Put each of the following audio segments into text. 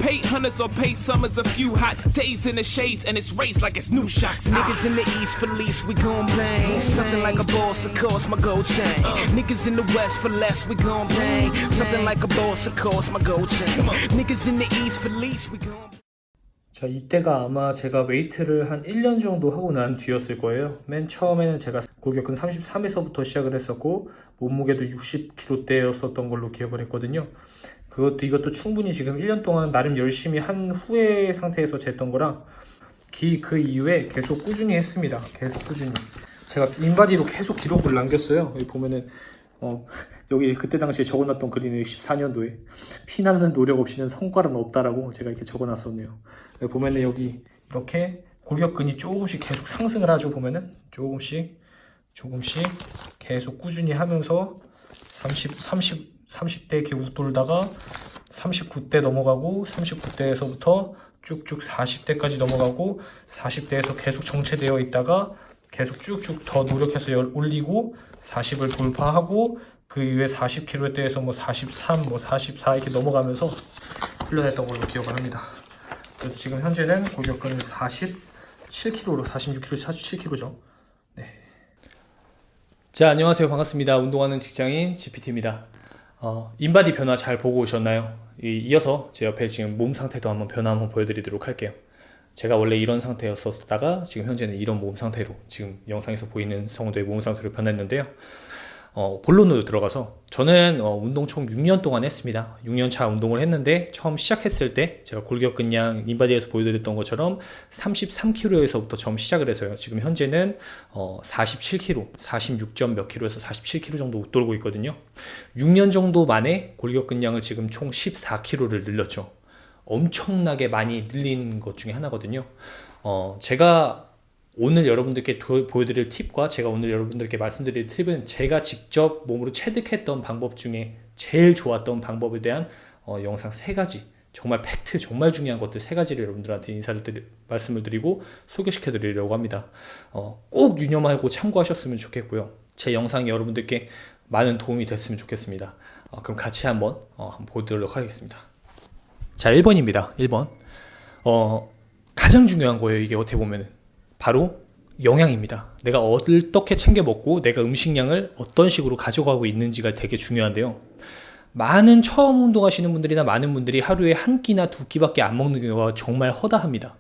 pay hunters or pay summers, a few hot days in the shades, and it's raised like it's new shocks. Niggas in the east for lease, we gon' bang. Something like a boss, of course, my gold chain. Niggas in the west for less, we gon' bang. Something like a boss, of course, my gold chain. Niggas in the east for lease, we gon' 자, 이때가 아마 제가 웨이트를 한 1년 정도 하고 난 뒤였을 거예요. 맨 처음에는 제가 골격근 33에서부터 시작을 했었고 몸무게도 60kg대였었던 걸로 기억을 했거든요. 이것도 충분히 지금 1년 동안 나름 열심히 한 후의 상태에서 쟀던 거라 그 이후에 계속 꾸준히 했습니다. 계속 꾸준히. 제가 인바디로 계속 기록을 남겼어요. 여기 보면은 여기 그때 당시에 적어놨던 글이네. 14년도에 피나는 노력 없이는 성과는 없다라고 제가 이렇게 적어놨었네요. 여기 보면은 여기 이렇게 골격근이 조금씩 계속 상승을 하죠. 보면은 조금씩 계속 꾸준히 하면서 30대 이렇게 웃돌다가 39대 넘어가고 39대에서부터 쭉쭉 40대까지 넘어가고 40대에서 계속 정체되어 있다가 계속 쭉쭉 더 노력해서 올리고 40을 돌파하고 그 이후에 40kg대에서 뭐 43, 뭐 44 이렇게 넘어가면서 훈련했던 걸로 기억을 합니다. 그래서 지금 현재는 골격근을 47kg로 46kg, 47kg죠. 네. 자, 안녕하세요. 반갑습니다. 운동하는 직장인 GPT입니다. 인바디 변화 잘 보고 오셨나요? 이어서 제 옆에 지금 몸 상태도 한번 변화 한번 보여드리도록 할게요. 제가 원래 이런 상태였었다가 지금 현재는 이런 몸 상태로 지금 영상에서 보이는 정도의 몸 상태로 변했는데요. 본론으로 들어가서 저는 운동 총 6년 동안 했습니다. 6년 차 운동을 했는데 처음 시작했을 때 제가 골격근량 인바디에서 보여드렸던 것처럼 33kg에서부터 처음 시작을 해서요. 지금 현재는 47kg, 46점 몇 킬로에서 47kg 정도 웃돌고 있거든요. 6년 정도 만에 골격근량을 지금 총 14kg를 늘렸죠. 엄청나게 많이 늘린 것 중에 하나거든요. 제가 오늘 여러분들께 보여드릴 팁과 제가 오늘 여러분들께 말씀드릴 팁은 제가 직접 몸으로 체득했던 방법 중에 제일 좋았던 방법에 대한 영상 3가지, 정말 팩트, 정말 중요한 것들 3가지를 여러분들한테 말씀을 드리고 소개시켜 드리려고 합니다. 꼭 유념하고 참고하셨으면 좋겠고요. 제 영상이 여러분들께 많은 도움이 됐으면 좋겠습니다. 그럼 같이 한번 보도록 하겠습니다. 자, 1번입니다. 1번. 가장 중요한 거예요. 이게 어떻게 보면은. 바로 영양입니다. 내가 어떻게 챙겨 먹고 내가 음식량을 어떤 식으로 가져가고 있는지가 되게 중요한데요. 많은 처음 운동하시는 분들이나 많은 분들이 하루에 한 끼나 두 끼밖에 안 먹는 경우가 정말 허다합니다.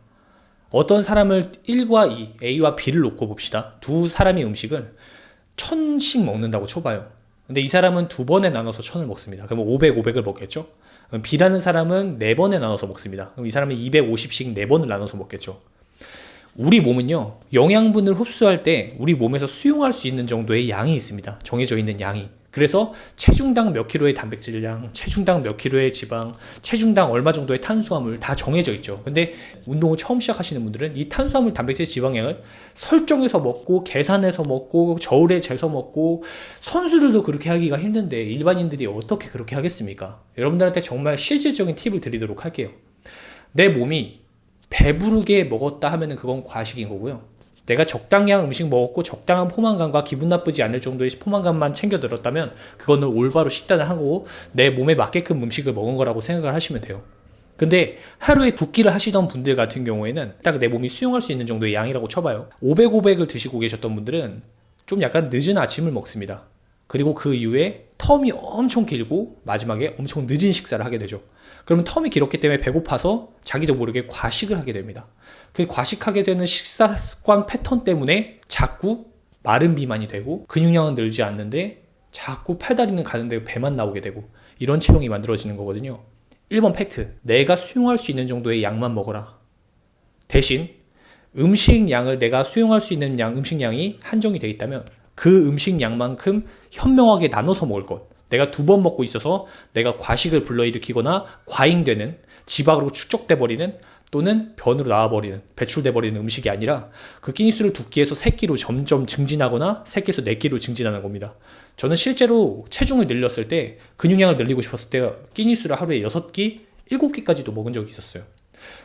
어떤 사람을 1과 2, A와 B를 놓고 봅시다. 두 사람이 음식을 1000씩 먹는다고 쳐봐요. 근데 이 사람은 2번에 나눠서 1000을 먹습니다. 그러면 500을 먹겠죠? 그럼 B라는 사람은 4번에 나눠서 먹습니다. 그럼 이 사람은 250씩 4번을 나눠서 먹겠죠. 우리 몸은요, 영양분을 흡수할 때 우리 몸에서 수용할 수 있는 정도의 양이 있습니다. 정해져 있는 양이. 그래서 체중당 몇 킬로의 단백질량, 체중당 몇 킬로의 지방, 체중당 얼마 정도의 탄수화물 다 정해져 있죠. 근데 운동을 처음 시작하시는 분들은 이 탄수화물, 단백질, 지방량을 설정해서 먹고 계산해서 먹고 저울에 재서 먹고 선수들도 그렇게 하기가 힘든데 일반인들이 어떻게 그렇게 하겠습니까? 여러분들한테 정말 실질적인 팁을 드리도록 할게요. 내 몸이 배부르게 먹었다 하면은 그건 과식인 거고요. 내가 적당량 음식 먹었고 적당한 포만감과 기분 나쁘지 않을 정도의 포만감만 챙겨 들었다면 그거는 올바로 식단을 하고 내 몸에 맞게끔 음식을 먹은 거라고 생각을 하시면 돼요. 근데 하루에 2끼를 하시던 분들 같은 경우에는 딱 내 몸이 수용할 수 있는 정도의 양이라고 쳐봐요. 500을 드시고 계셨던 분들은 좀 약간 늦은 아침을 먹습니다. 그리고 그 이후에 텀이 엄청 길고 마지막에 엄청 늦은 식사를 하게 되죠. 그러면 텀이 길었기 때문에 배고파서 자기도 모르게 과식을 하게 됩니다. 그 과식하게 되는 식사 습관 패턴 때문에 자꾸 마른 비만이 되고 근육량은 늘지 않는데 자꾸 팔다리는 가는데 배만 나오게 되고 이런 체형이 만들어지는 거거든요. 1번 팩트. 내가 수용할 수 있는 정도의 양만 먹어라. 대신 음식량을 내가 수용할 수 있는 음식량이 한정이 되어 있다면 그 음식량만큼 현명하게 나눠서 먹을 것. 내가 2번 먹고 있어서 내가 과식을 불러일으키거나 과잉되는 지방으로 축적돼 버리는 또는 변으로 나와버리는 배출돼 버리는 음식이 아니라 그 끼니수를 2끼에서 3끼로 점점 증진하거나 3끼에서 4끼로 증진하는 겁니다. 저는 실제로 체중을 늘렸을 때 근육량을 늘리고 싶었을 때 끼니수를 하루에 6끼, 7끼까지도 먹은 적이 있었어요.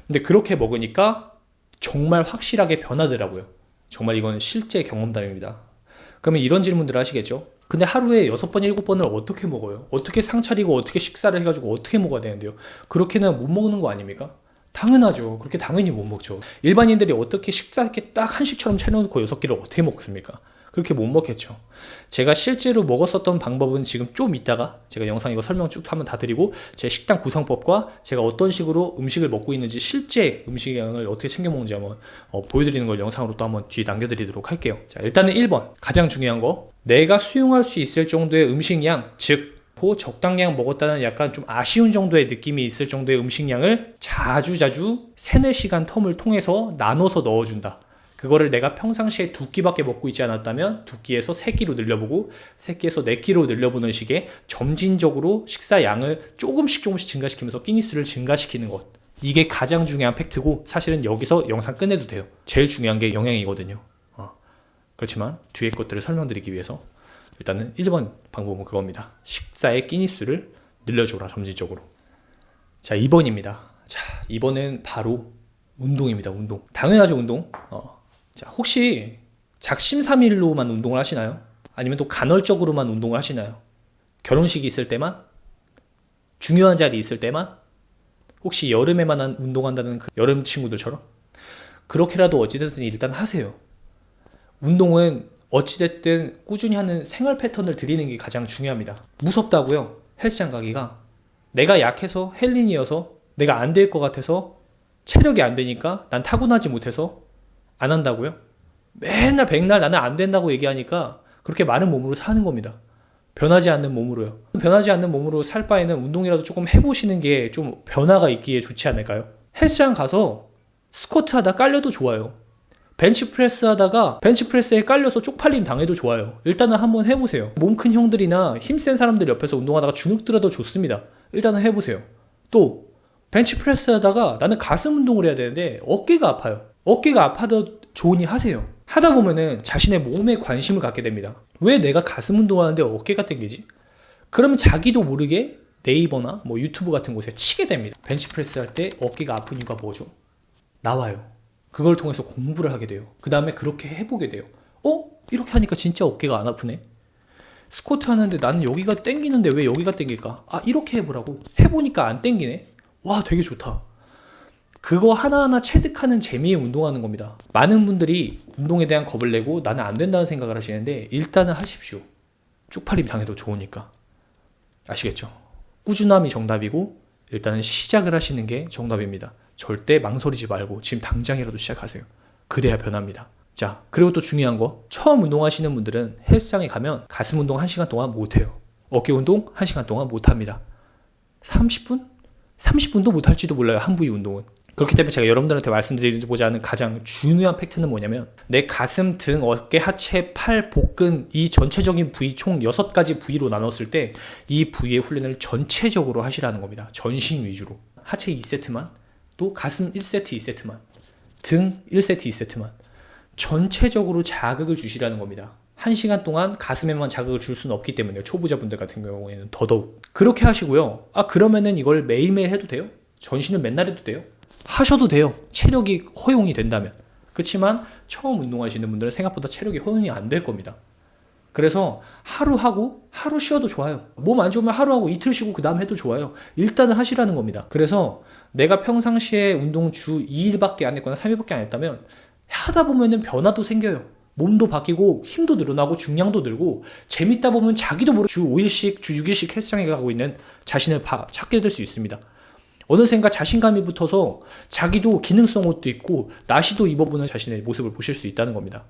근데 그렇게 먹으니까 정말 확실하게 변하더라고요. 정말 이건 실제 경험담입니다. 그러면 이런 질문들을 하시겠죠. 근데 하루에 6번, 7번을 어떻게 먹어요? 어떻게 상 차리고 어떻게 식사를 해가지고 어떻게 먹어야 되는데요? 그렇게는 못 먹는 거 아닙니까? 당연하죠. 그렇게 당연히 못 먹죠. 일반인들이 어떻게 식사 이렇게 딱 한식처럼 차려놓고 6끼를 어떻게 먹습니까? 그렇게 못 먹겠죠. 제가 실제로 먹었었던 방법은 지금 좀 이따가 제가 영상 이거 설명 쭉 한번 다 드리고 제 식단 구성법과 제가 어떤 식으로 음식을 먹고 있는지 실제 음식량을 어떻게 챙겨 먹는지 한번 보여드리는 걸 영상으로 또 한번 뒤에 남겨드리도록 할게요. 자, 일단은 1번 가장 중요한 거, 내가 수용할 수 있을 정도의 음식량, 즉 적당량 먹었다는 약간 좀 아쉬운 정도의 느낌이 있을 정도의 음식량을 자주자주 3-4시간 텀을 통해서 나눠서 넣어준다. 그거를 내가 평상시에 2끼밖에 먹고 있지 않았다면 2끼에서 3끼로 늘려보고 3끼에서 4끼로 늘려보는 식의 점진적으로 식사 양을 조금씩 증가시키면서 끼니 수를 증가시키는 것. 이게 가장 중요한 팩트고 사실은 여기서 영상 끝내도 돼요. 제일 중요한 게 영양이거든요. 그렇지만 뒤에 것들을 설명드리기 위해서 일단은 1번 방법은 그겁니다. 식사의 끼니 수를 늘려줘라, 점진적으로. 자, 2번입니다. 자, 2번은 바로 운동입니다. 운동. 당연하죠, 운동. 자, 혹시 작심삼일로만 운동을 하시나요? 아니면 또 간헐적으로만 운동을 하시나요? 결혼식이 있을 때만? 중요한 자리 있을 때만? 혹시 여름에만 운동한다는 그 여름 친구들처럼? 그렇게라도 어찌됐든 일단 하세요. 운동은 어찌됐든 꾸준히 하는 생활 패턴을 들이는 게 가장 중요합니다. 무섭다고요? 헬스장 가기가. 내가 약해서 헬린이어서 내가 안 될 것 같아서 체력이 안 되니까 난 타고나지 못해서 안 한다고요? 맨날 백날 나는 안 된다고 얘기하니까 그렇게 많은 몸으로 사는 겁니다. 변하지 않는 몸으로요. 변하지 않는 몸으로 살 바에는 운동이라도 조금 해보시는 게 좀 변화가 있기에 좋지 않을까요? 헬스장 가서 스쿼트 하다 깔려도 좋아요. 벤치프레스 하다가 벤치프레스에 깔려서 쪽팔림 당해도 좋아요. 일단은 한번 해보세요. 몸 큰 형들이나 힘센 사람들 옆에서 운동하다가 주눅 들어도 좋습니다. 일단은 해보세요. 또 벤치프레스 하다가 나는 가슴 운동을 해야 되는데 어깨가 아파요. 어깨가 아파도 좋으니 하세요. 하다 보면은 자신의 몸에 관심을 갖게 됩니다. 왜 내가 가슴 운동을 하는데 어깨가 땡기지? 그러면 자기도 모르게 네이버나 뭐 유튜브 같은 곳에 치게 됩니다. 벤치프레스 할 때 어깨가 아픈 이유가 뭐죠? 나와요. 그걸 통해서 공부를 하게 돼요. 그 다음에 그렇게 해보게 돼요. 이렇게 하니까 진짜 어깨가 안 아프네. 스쿼트 하는데 나는 여기가 땡기는데 왜 여기가 땡길까? 이렇게 해보라고. 해보니까 안 땡기네. 와, 되게 좋다. 그거 하나하나 체득하는 재미에 운동하는 겁니다. 많은 분들이 운동에 대한 겁을 내고 나는 안 된다는 생각을 하시는데 일단은 하십시오. 쪽팔림 당해도 좋으니까. 아시겠죠? 꾸준함이 정답이고 일단은 시작을 하시는 게 정답입니다. 절대 망설이지 말고 지금 당장이라도 시작하세요. 그래야 변합니다. 자, 그리고 또 중요한 거, 처음 운동하시는 분들은 헬스장에 가면 가슴 운동 1시간 동안 못해요. 어깨 운동 1시간 동안 못합니다. 30분? 30분도 못할지도 몰라요. 한 부위 운동은. 그렇기 때문에 제가 여러분들한테 말씀드리고자 하는 가장 중요한 팩트는 뭐냐면 내 가슴, 등, 어깨, 하체, 팔, 복근 이 전체적인 부위 총 6가지 부위로 나눴을 때 이 부위의 훈련을 전체적으로 하시라는 겁니다. 전신 위주로. 하체 2세트만, 또 가슴 1세트 2세트만, 등 1세트 2세트만 전체적으로 자극을 주시라는 겁니다. 1시간 동안 가슴에만 자극을 줄 수는 없기 때문에요. 초보자분들 같은 경우에는 더더욱. 그렇게 하시고요. 그러면은 이걸 매일매일 해도 돼요? 전신은 맨날 해도 돼요? 하셔도 돼요. 체력이 허용이 된다면. 그렇지만 처음 운동하시는 분들은 생각보다 체력이 허용이 안 될 겁니다. 그래서 하루 하고 하루 쉬어도 좋아요. 몸 안 좋으면 하루 하고 이틀 쉬고 그 다음 해도 좋아요. 일단은 하시라는 겁니다. 그래서 내가 평상시에 운동 주 2일밖에 안 했거나 3일밖에 안 했다면 하다 보면은 변화도 생겨요. 몸도 바뀌고 힘도 늘어나고 중량도 늘고 재밌다 보면 자기도 모르게 주 5일씩 주 6일씩 헬스장에 가고 있는 자신을 찾게 될 수 있습니다. 어느샌가 자신감이 붙어서 자기도 기능성 옷도 입고 나시도 입어보는 자신의 모습을 보실 수 있다는 겁니다.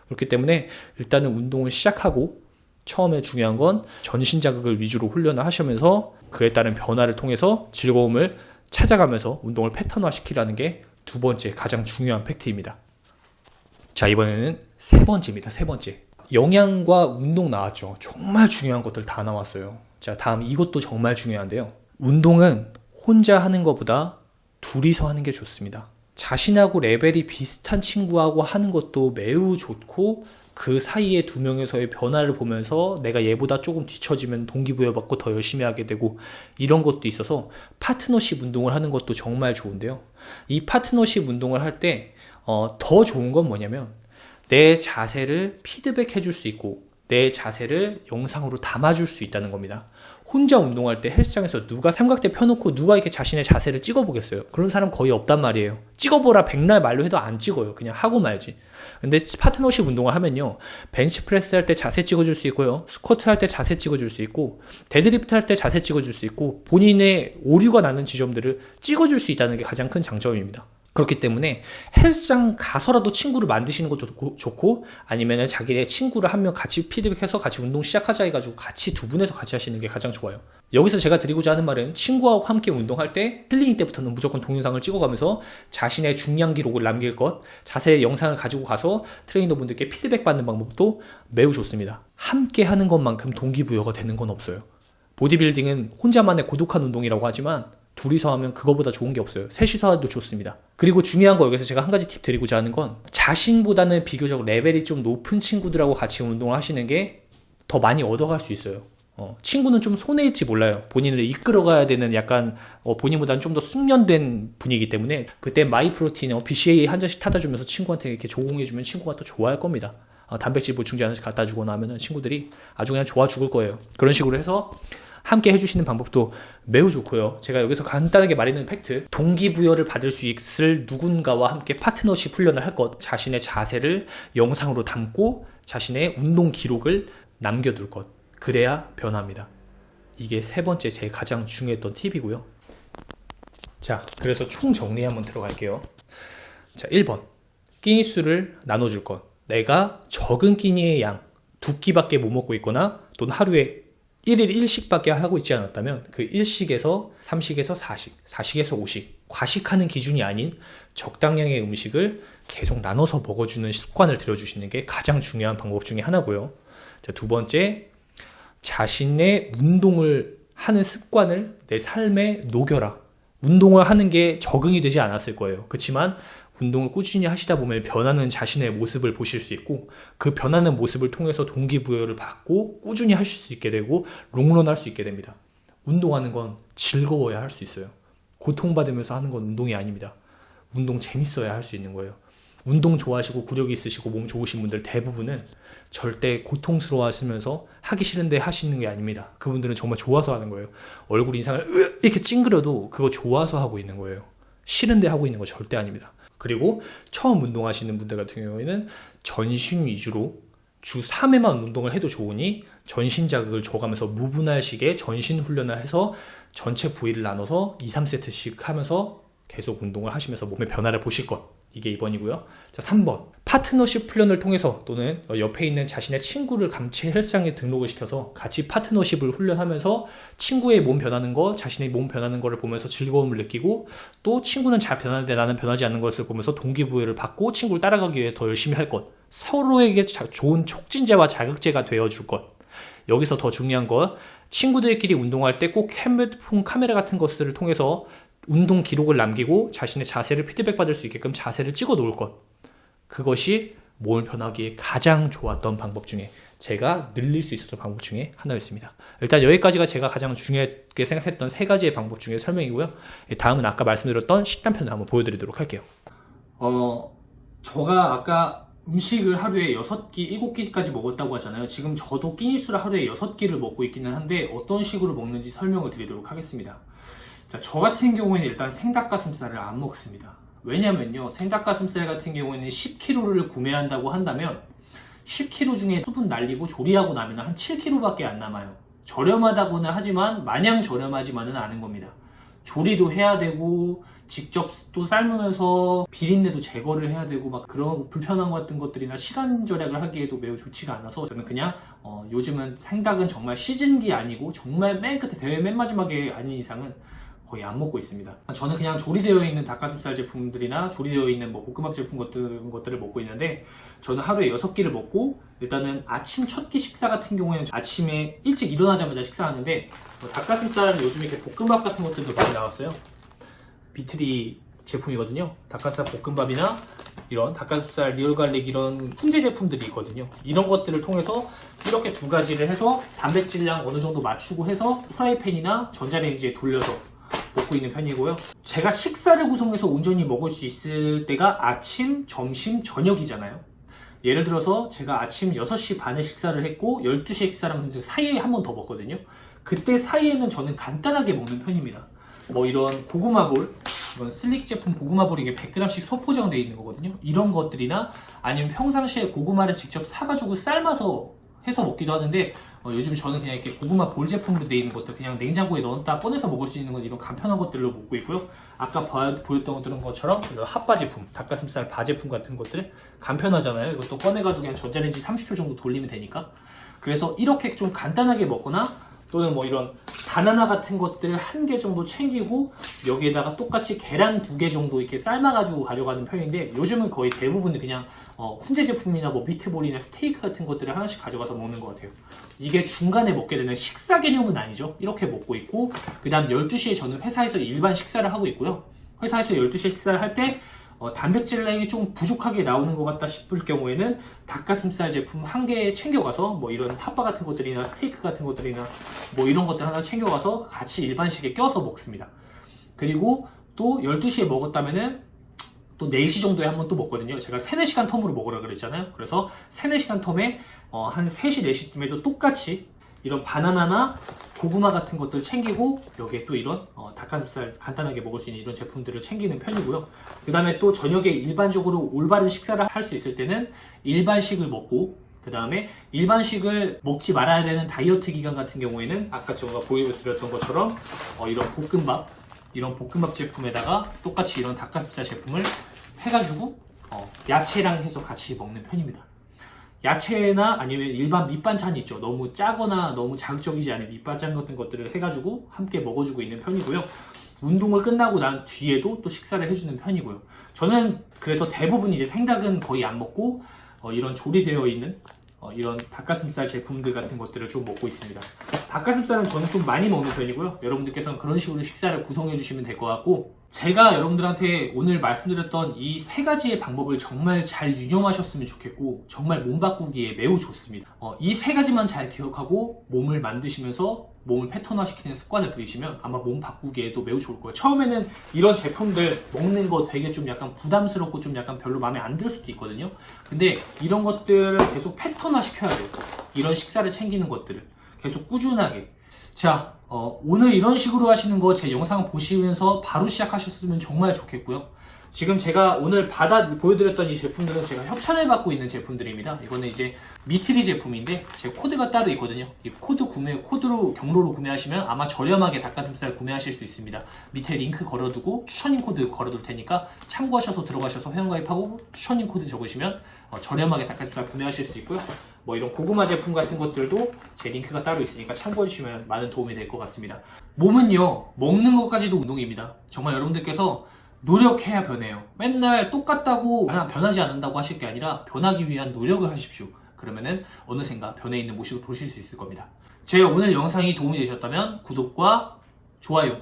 그렇기 때문에 일단은 운동을 시작하고 처음에 중요한 건 전신 자극을 위주로 훈련을 하시면서 그에 따른 변화를 통해서 즐거움을 찾아가면서 운동을 패턴화 시키라는 게 2번째 가장 중요한 팩트입니다. 자, 이번에는 3번째입니다. 3번째. 영양과 운동 나왔죠. 정말 중요한 것들 다 나왔어요. 자, 다음 이것도 정말 중요한데요. 운동은 혼자 하는 것보다 둘이서 하는 게 좋습니다. 자신하고 레벨이 비슷한 친구하고 하는 것도 매우 좋고 그 사이에 2명에서의 변화를 보면서 내가 얘보다 조금 뒤처지면 동기부여받고 더 열심히 하게 되고 이런 것도 있어서 파트너십 운동을 하는 것도 정말 좋은데요. 이 파트너십 운동을 할 때 더 좋은 건 뭐냐면 내 자세를 피드백 해줄 수 있고 내 자세를 영상으로 담아줄 수 있다는 겁니다. 혼자 운동할 때 헬스장에서 누가 삼각대 펴놓고 누가 이렇게 자신의 자세를 찍어보겠어요? 그런 사람 거의 없단 말이에요. 찍어보라 백날 말로 해도 안 찍어요. 그냥 하고 말지. 근데 파트너십 운동을 하면요, 벤치프레스 할 때 자세 찍어줄 수 있고요, 스쿼트 할 때 자세 찍어줄 수 있고, 데드리프트 할 때 자세 찍어줄 수 있고, 본인의 오류가 나는 지점들을 찍어줄 수 있다는 게 가장 큰 장점입니다. 그렇기 때문에 헬스장 가서라도 친구를 만드시는 것도 좋고, 아니면 자기의 친구를 한 명 같이 피드백해서 같이 운동 시작하자 해가지고 같이 두 분에서 같이 하시는 게 가장 좋아요. 여기서 제가 드리고자 하는 말은, 친구하고 함께 운동할 때 클리닝 때부터는 무조건 동영상을 찍어가면서 자신의 중량 기록을 남길 것, 자세 영상을 가지고 가서 트레이너분들께 피드백 받는 방법도 매우 좋습니다. 함께 하는 것만큼 동기부여가 되는 건 없어요. 보디빌딩은 혼자만의 고독한 운동이라고 하지만 둘이서 하면 그거보다 좋은 게 없어요. 셋이서 해도 좋습니다. 그리고 중요한 거, 여기서 제가 한 가지 팁 드리고자 하는 건, 자신보다는 비교적 레벨이 좀 높은 친구들하고 같이 운동을 하시는 게 더 많이 얻어갈 수 있어요. 친구는 좀 손해일지 몰라요. 본인을 이끌어가야 되는 약간 본인보다는 좀 더 숙련된 분이기 때문에, 그때 마이프로틴 BCAA 한 잔씩 타다 주면서 친구한테 이렇게 조공해주면 친구가 또 좋아할 겁니다. 단백질 보충제 하나씩 갖다 주거나 하면은 친구들이 아주 그냥 좋아 죽을 거예요. 그런 식으로 해서 함께 해주시는 방법도 매우 좋고요. 제가 여기서 간단하게 말하는 팩트, 동기부여를 받을 수 있을 누군가와 함께 파트너십 훈련을 할 것, 자신의 자세를 영상으로 담고 자신의 운동 기록을 남겨둘 것, 그래야 변합니다. 이게 세 번째 제 가장 중요했던 팁이고요. 자, 그래서 총 정리 한번 들어갈게요. 자, 1번, 끼니 수를 나눠줄 것. 내가 적은 끼니의 양, 2끼밖에 못 먹고 있거나 또는 하루에 1일 1식밖에 하고 있지 않았다면, 그 1식에서 3식에서 4식, 4식에서 5식, 과식하는 기준이 아닌 적당량의 음식을 계속 나눠서 먹어주는 습관을 들여주시는 게 가장 중요한 방법 중에 하나고요. 자, 두 번째, 자신의 운동을 하는 습관을 내 삶에 녹여라. 운동을 하는 게 적응이 되지 않았을 거예요. 그렇지만 운동을 꾸준히 하시다 보면 변하는 자신의 모습을 보실 수 있고, 그 변하는 모습을 통해서 동기부여를 받고 꾸준히 하실 수 있게 되고 롱런 할 수 있게 됩니다. 운동하는 건 즐거워야 할 수 있어요. 고통받으면서 하는 건 운동이 아닙니다. 운동 재밌어야 할 수 있는 거예요. 운동 좋아하시고 구력이 있으시고 몸 좋으신 분들 대부분은 절대 고통스러워 하시면서 하기 싫은데 하시는 게 아닙니다. 그분들은 정말 좋아서 하는 거예요. 얼굴 인상을 이렇게 찡그려도 그거 좋아서 하고 있는 거예요. 싫은데 하고 있는 거 절대 아닙니다. 그리고 처음 운동하시는 분들 같은 경우에는 전신 위주로 주 3회만 운동을 해도 좋으니 전신 자극을 줘가면서 무분할식의 전신 훈련을 해서 전체 부위를 나눠서 2, 3세트씩 하면서 계속 운동을 하시면서 몸의 변화를 보실 것. 이게 2번이고요. 자, 3번. 파트너십 훈련을 통해서 또는 옆에 있는 자신의 친구를 같이 헬스장에 등록을 시켜서 같이 파트너십을 훈련하면서 친구의 몸 변하는 거, 자신의 몸 변하는 거를 보면서 즐거움을 느끼고, 또 친구는 잘 변하는데 나는 변하지 않는 것을 보면서 동기부여를 받고 친구를 따라가기 위해 더 열심히 할 것. 서로에게 좋은 촉진제와 자극제가 되어줄 것. 여기서 더 중요한 건, 친구들끼리 운동할 때 꼭 핸드폰 카메라 같은 것들을 통해서 운동 기록을 남기고 자신의 자세를 피드백 받을 수 있게끔 자세를 찍어 놓을 것. 그것이 몸을 변하기에 가장 좋았던 방법 중에, 제가 늘릴 수 있었던 방법 중에 하나였습니다. 일단 여기까지가 제가 가장 중요하게 생각했던 3가지의 방법 중에 설명이고요. 다음은 아까 말씀드렸던 식단편을 한번 보여드리도록 할게요. 제가 아까 음식을 하루에 6끼, 7끼까지 먹었다고 하잖아요. 지금 저도 끼니수를 하루에 6끼를 먹고 있기는 한데 어떤 식으로 먹는지 설명을 드리도록 하겠습니다. 자, 저 같은 경우에는 일단 생닭가슴살을 안 먹습니다. 왜냐면요, 생닭가슴살 같은 경우에는 10kg를 구매한다고 한다면 10kg 중에 수분 날리고 조리하고 나면 한 7kg밖에 안 남아요. 저렴하다고는 하지만 마냥 저렴하지만은 않은 겁니다. 조리도 해야 되고 직접 또 삶으면서 비린내도 제거를 해야 되고 막 그런 불편한 것 같은 것들이나 시간 절약을 하기에도 매우 좋지가 않아서 저는 그냥 요즘은 생닭은 정말 시즌기 아니고 정말 맨 끝에 대회 맨 마지막에 아닌 이상은 거의 안 먹고 있습니다. 저는 그냥 조리되어 있는 닭가슴살 제품들이나 조리되어 있는 뭐 볶음밥 제품 같은 것들을 먹고 있는데, 저는 하루에 6끼를 먹고, 일단은 아침 첫 끼 식사 같은 경우에는 아침에 일찍 일어나자마자 식사하는데, 닭가슴살은 요즘 이렇게 볶음밥 같은 것들도 많이 나왔어요. 비트리 제품이거든요. 닭가슴살 볶음밥이나 이런 닭가슴살 리얼갈릭 이런 훈제 제품들이 있거든요. 이런 것들을 통해서 이렇게 2가지를 해서 단백질량 어느 정도 맞추고 해서 프라이팬이나 전자레인지에 돌려서 먹고 있는 편이고요. 제가 식사를 구성해서 온전히 먹을 수 있을 때가 아침, 점심, 저녁이잖아요. 예를 들어서 제가 아침 6시 반에 식사를 했고 12시에 식사를 하면 사이에 한 번 더 먹거든요. 그때 사이에는 저는 간단하게 먹는 편입니다. 뭐 이런 고구마볼, 이건 슬릭 제품 고구마볼이 이게 100g씩 소포장되어 있는 거거든요. 이런 것들이나 아니면 평상시에 고구마를 직접 사가지고 삶아서 해서 먹기도 하는데 요즘 저는 그냥 이렇게 고구마 볼 제품으로 되어 있는 것들 그냥 냉장고에 넣었다 꺼내서 먹을 수 있는 건 이런 간편한 것들로 먹고 있고요. 아까 보였던 것처럼 이런 핫바 제품, 닭가슴살 바 제품 같은 것들 간편하잖아요. 이것도 꺼내가지고 그냥 전자레인지 30초 정도 돌리면 되니까. 그래서 이렇게 좀 간단하게 먹거나 또는 뭐 이런 바나나 같은 것들을 1개 정도 챙기고 여기에다가 똑같이 계란 2개 정도 이렇게 삶아가지고 가져가는 편인데 요즘은 거의 대부분 그냥 훈제 제품이나 뭐 미트볼이나 스테이크 같은 것들을 하나씩 가져가서 먹는 것 같아요. 이게 중간에 먹게 되는 식사 개념은 아니죠. 이렇게 먹고 있고 그 다음 12시에 저는 회사에서 일반 식사를 하고 있고요. 회사에서 12시에 식사를 할 때 단백질량이 좀 부족하게 나오는 것 같다 싶을 경우에는 닭가슴살 제품 1개 챙겨가서 뭐 이런 핫바 같은 것들이나 스테이크 같은 것들이나 뭐 이런 것들 하나 챙겨가서 같이 일반식에 껴서 먹습니다. 그리고 또 12시에 먹었다면은 또 4시 정도에 한번 또 먹거든요. 제가 3, 4시간 텀으로 먹으라 그랬잖아요. 그래서 3, 4시간 텀에 한 3시, 4시쯤에도 똑같이 이런 바나나나 고구마 같은 것들 챙기고 여기에 또 이런 닭가슴살 간단하게 먹을 수 있는 이런 제품들을 챙기는 편이고요. 그 다음에 또 저녁에 일반적으로 올바른 식사를 할 수 있을 때는 일반식을 먹고 그 다음에 일반식을 먹지 말아야 되는 다이어트 기간 같은 경우에는 아까 제가 보여드렸던 것처럼 이런 볶음밥 제품에다가 똑같이 이런 닭가슴살 제품을 해가지고 야채랑 해서 같이 먹는 편입니다. 야채나 아니면 일반 밑반찬이 있죠. 너무 짜거나 너무 자극적이지 않은 밑반찬 같은 것들을 해가지고 함께 먹어주고 있는 편이고요. 운동을 끝나고 난 뒤에도 또 식사를 해주는 편이고요. 저는 그래서 대부분 이제 생닭은 거의 안 먹고 이런 조리되어 있는 이런 닭가슴살 제품들 같은 것들을 좀 먹고 있습니다. 닭가슴살은 저는 좀 많이 먹는 편이고요. 여러분들께서는 그런 식으로 식사를 구성해 주시면 될 것 같고 제가 여러분들한테 오늘 말씀드렸던 이 3가지의 방법을 정말 잘 유념하셨으면 좋겠고 정말 몸 바꾸기에 매우 좋습니다. 이 3가지만 잘 기억하고 몸을 만드시면서 몸을 패턴화시키는 습관을 들이시면 아마 몸 바꾸기에도 매우 좋을 거예요. 처음에는 이런 제품들 먹는 거 되게 좀 약간 부담스럽고 좀 약간 별로 마음에 안 들 수도 있거든요. 근데 이런 것들을 계속 패턴화 시켜야 돼요. 이런 식사를 챙기는 것들을 계속 꾸준하게. 자, 오늘 이런 식으로 하시는 거 제 영상 보시면서 바로 시작하셨으면 정말 좋겠고요. 지금 제가 오늘 보여드렸던 이 제품들은 제가 협찬을 받고 있는 제품들입니다. 이거는 이제 미트리 제품인데 제 코드가 따로 있거든요. 이 코드로 경로로 구매하시면 아마 저렴하게 닭가슴살 구매하실 수 있습니다. 밑에 링크 걸어두고 추천인 코드 걸어둘 테니까 참고하셔서 들어가셔서 회원가입하고 추천인 코드 적으시면 저렴하게 닭가슴살 구매하실 수 있고요. 뭐 이런 고구마 제품 같은 것들도 제 링크가 따로 있으니까 참고해주시면 많은 도움이 될 것 같습니다. 몸은요, 먹는 것까지도 운동입니다. 정말 여러분들께서 노력해야 변해요. 맨날 똑같다고 변하지 않는다고 하실 게 아니라 변하기 위한 노력을 하십시오. 그러면은 어느샌가 변해 있는 모습을 보실 수 있을 겁니다. 제 오늘 영상이 도움이 되셨다면 구독과 좋아요,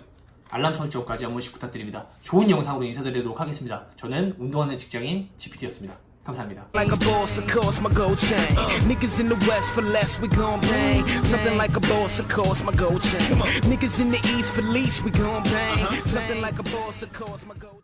알람 설정까지 한 번씩 부탁드립니다. 좋은 영상으로 인사드리도록 하겠습니다. 저는 운동하는 직장인 GPT였습니다. 감사합니다. Like a boss, of course, my gold chain. Niggas in the west for less, we gon' pay. Something like a boss, of course, my gold chain. Niggas in the east for least, we gon' pay. Something like a boss, of course, my gold